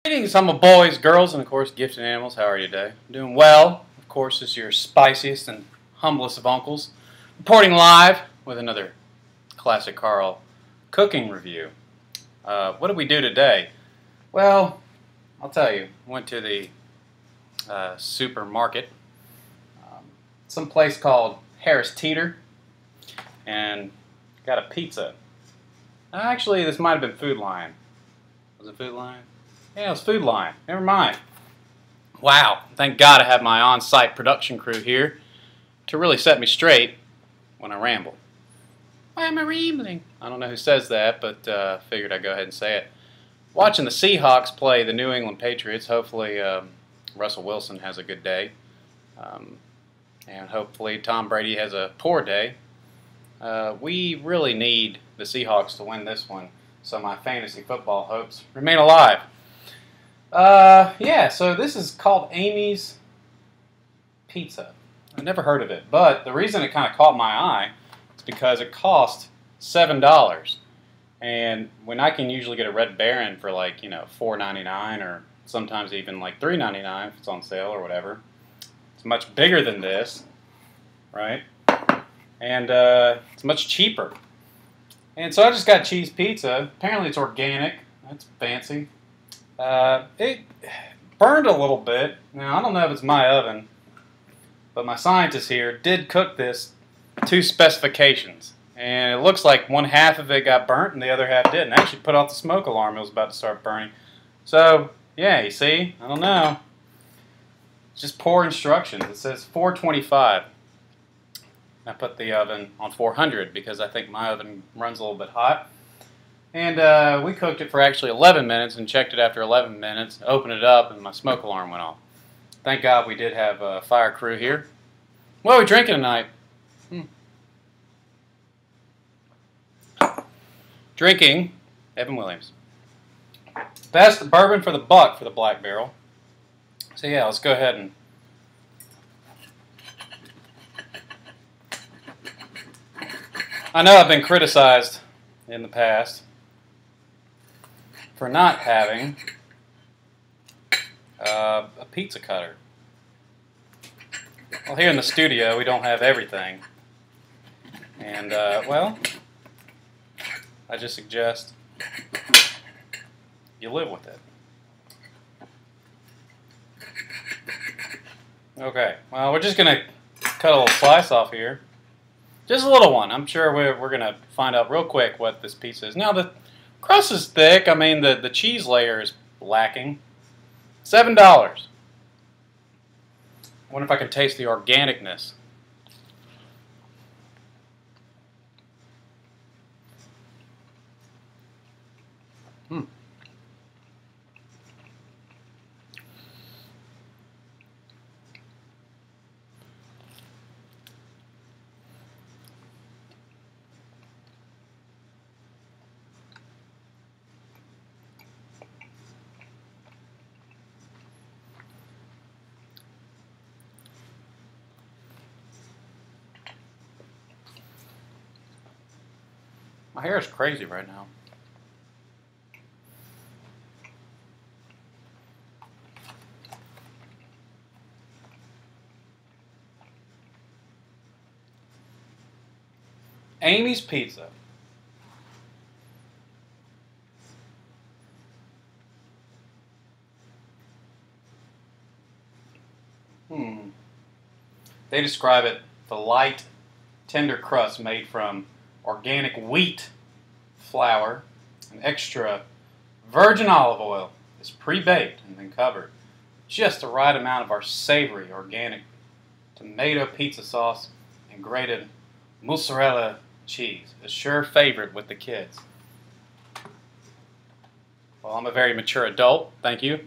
Greetings, I'm boys, girls, and of course gifted animals. How are you today? Doing well. Of course, this is your spiciest and humblest of uncles, reporting live with another classic Karl cooking review. What did we do today? Well, I'll tell you. Went to the supermarket, some place called Harris Teeter, and got a pizza. Actually, this might have been Food Lion. Was it Food Lion? Yeah, it was Food Lion. Never mind. Wow. Thank God I have my on-site production crew here to really set me straight when I ramble. Why am I rambling? I don't know who says that, but figured I'd go ahead and say it. Watching the Seahawks play the New England Patriots. Hopefully Russell Wilson has a good day. And hopefully Tom Brady has a poor day. We really need the Seahawks to win this one, so my fantasy football hopes remain alive. Yeah, so this is called Amy's Pizza. I've never heard of it, but the reason it kind of caught my eye is because it cost $7. And when I can usually get a Red Baron for like, $4.99 or sometimes even like $3.99 if it's on sale or whatever. It's much bigger than this, right? And it's much cheaper. And so I just got cheese pizza. Apparently it's organic. That's fancy. It burned a little bit. Now, I don't know if it's my oven, but my scientist here did cook this to specifications. And it looks like one half of it got burnt and the other half didn't. I actually put off the smoke alarm. It was about to start burning. So, yeah, you see? I don't know. It's just poor instructions. It says 425. I put the oven on 400 because I think my oven runs a little bit hot. And we cooked it for actually 11 minutes and checked it after 11 minutes, opened it up, and my smoke alarm went off. Thank God we did have a fire crew here. What are we drinking tonight? Drinking Evan Williams. Best bourbon for the buck for the Black Barrel. So yeah, let's go ahead and... I know I've been criticized in the past for not having a pizza cutter. Well, here in the studio we don't have everything. And, well, I just suggest you live with it. Okay, well, we're just going to cut a little slice off here. Just a little one. I'm sure we're going to find out real quick what this pizza is. Now, the crust is thick. I mean, the cheese layer is lacking. $7. I wonder if I can taste the organicness. My hair is crazy right now. Amy's Pizza. They describe it the light, tender crust made from organic wheat flour and extra virgin olive oil is pre-baked and then covered just the right amount of our savory organic tomato pizza sauce and grated mozzarella cheese. A sure favorite with the kids. Well, I'm a very mature adult, thank you.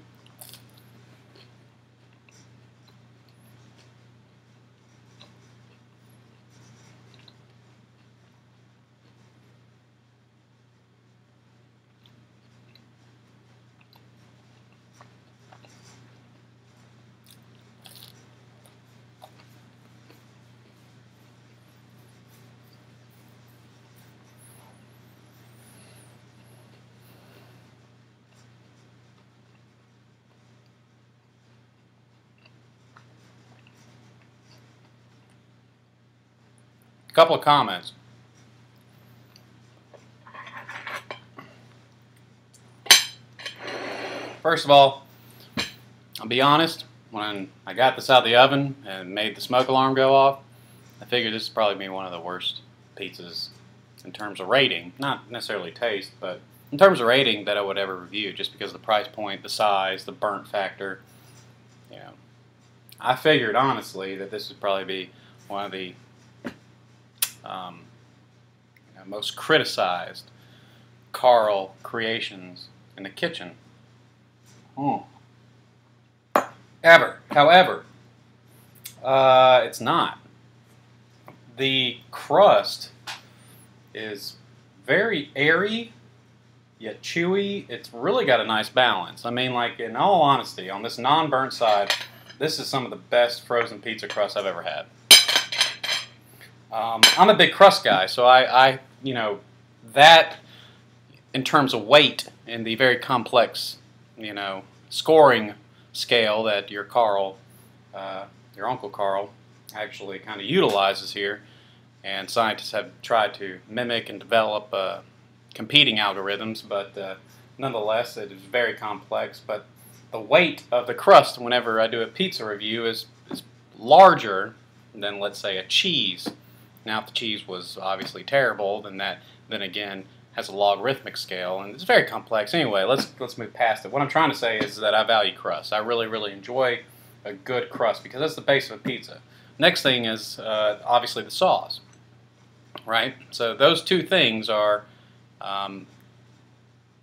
couple of comments. First of all, I'll be honest, when I got this out of the oven and made the smoke alarm go off, I figured this would probably be one of the worst pizzas in terms of rating. Not necessarily taste, but in terms of rating that I would ever review, just because of the price point, the size, the burnt factor. You know, I figured honestly that this would probably be one of the most criticized Karl creations in the kitchen. However, it's not. The crust is very airy, yet chewy. It's really got a nice balance. I mean, like, in all honesty, on this non-burnt side, this is some of the best frozen pizza crust I've ever had. I'm a big crust guy, so I you know, that in terms of weight in the very complex, you know, scoring scale that your Karl, your Uncle Karl, actually kind of utilizes here, and scientists have tried to mimic and develop competing algorithms, but nonetheless it is very complex. But the weight of the crust whenever I do a pizza review is larger than, let's say, a cheese. Now, if the cheese was obviously terrible, then again has a logarithmic scale, and it's very complex. Anyway, let's move past it. What I'm trying to say is that I value crust. I really enjoy a good crust because that's the base of a pizza. Next thing is obviously the sauce, right? So those two things are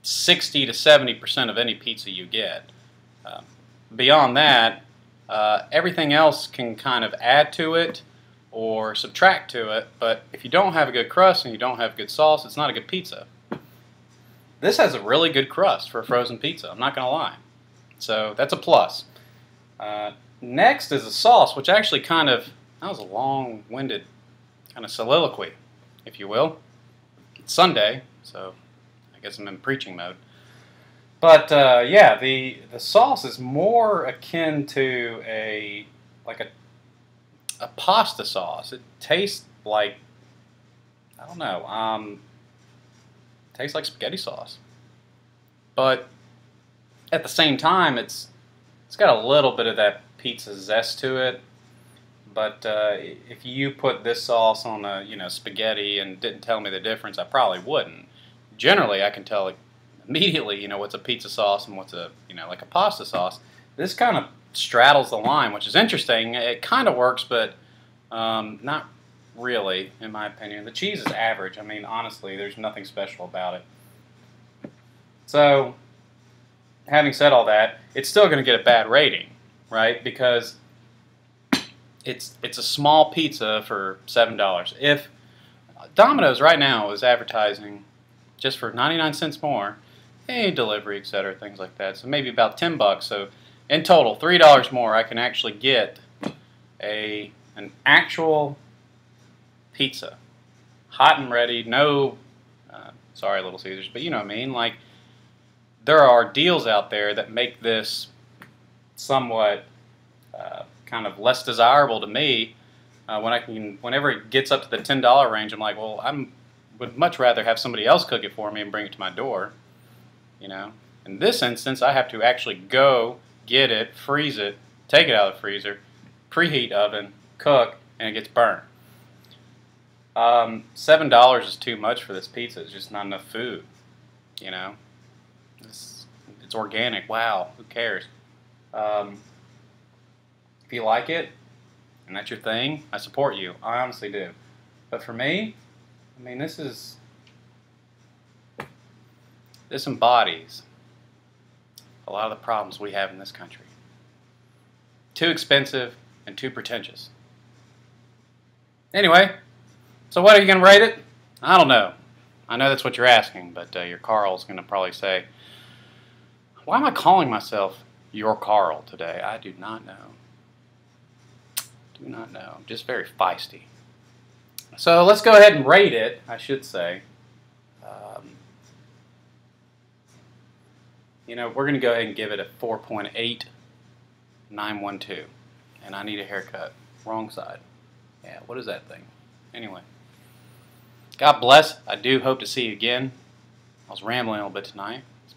60 to 70% of any pizza you get. Beyond that, everything else can kind of add to it or subtract to it, but if you don't have a good crust and you don't have good sauce, it's not a good pizza. This has a really good crust for a frozen pizza, I'm not going to lie. So that's a plus. Next is the sauce, which actually that was a long-winded kind of soliloquy, if you will. It's Sunday, so I guess I'm in preaching mode. But yeah, the sauce is more akin to a pasta sauce. It tastes like, I don't know, tastes like spaghetti sauce. But at the same time, it's got a little bit of that pizza zest to it. But if you put this sauce on a spaghetti and didn't tell me the difference, I probably wouldn't. Generally, I can tell immediately, what's a pizza sauce and what's like a pasta sauce. This kind of straddles the line, which is interesting. It kind of works, but not really, in my opinion. The cheese is average. I mean, honestly, there's nothing special about it. So, having said all that, it's still going to get a bad rating, right? Because it's a small pizza for $7. If Domino's right now is advertising just for 99 cents more, delivery, etc., things like that, so maybe about $10. So in total, $3 more, I can actually get an actual pizza, hot and ready. No, sorry, Little Caesars, but you know what I mean. Like, there are deals out there that make this somewhat kind of less desirable to me. Whenever it gets up to the $10 range, I'm like, well, would much rather have somebody else cook it for me and bring it to my door. In this instance, I have to actually go get it, freeze it, take it out of the freezer, preheat oven, cook, and it gets burnt. $7 is too much for this pizza. It's just not enough food. It's organic. Wow, who cares? If you like it and that's your thing, I support you. I honestly do. But for me, I mean, this embodies a lot of the problems we have in this country. Too expensive and too pretentious. Anyway, so what are you going to rate it? I don't know. I know that's what you're asking, but your Karl's going to probably say, why am I calling myself your Karl today? I do not know. Do not know. I'm just very feisty. So let's go ahead and rate it, I should say. We're going to go ahead and give it a 4.8912. And I need a haircut. Wrong side. Yeah, what is that thing? Anyway. God bless. I do hope to see you again. I was rambling a little bit tonight. It's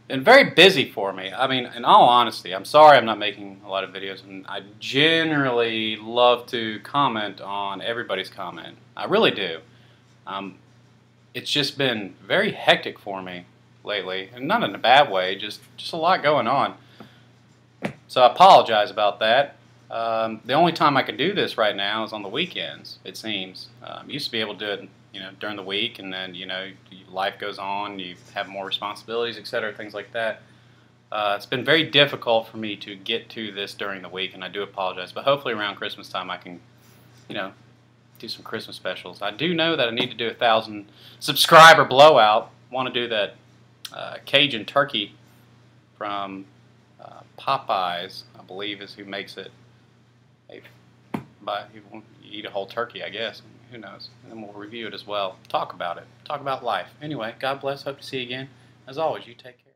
been very busy for me. I mean, in all honesty, I'm sorry I'm not making a lot of videos, and I generally love to comment on everybody's comment. I really do. It's just been very hectic for me lately, and not in a bad way, just a lot going on. So I apologize about that. The only time I can do this right now is on the weekends, it seems. Used to be able to do it, during the week, and then, life goes on, you have more responsibilities, etc., things like that. It's been very difficult for me to get to this during the week, and I do apologize. But hopefully around Christmas time I can, do some Christmas specials. I do know that I need to do 1,000 subscriber blowout. Want to do that Cajun turkey from Popeyes, I believe is who makes it. But you eat a whole turkey, I guess. Who knows? And then we'll review it as well. Talk about it. Talk about life. Anyway, God bless. Hope to see you again. As always, you take care.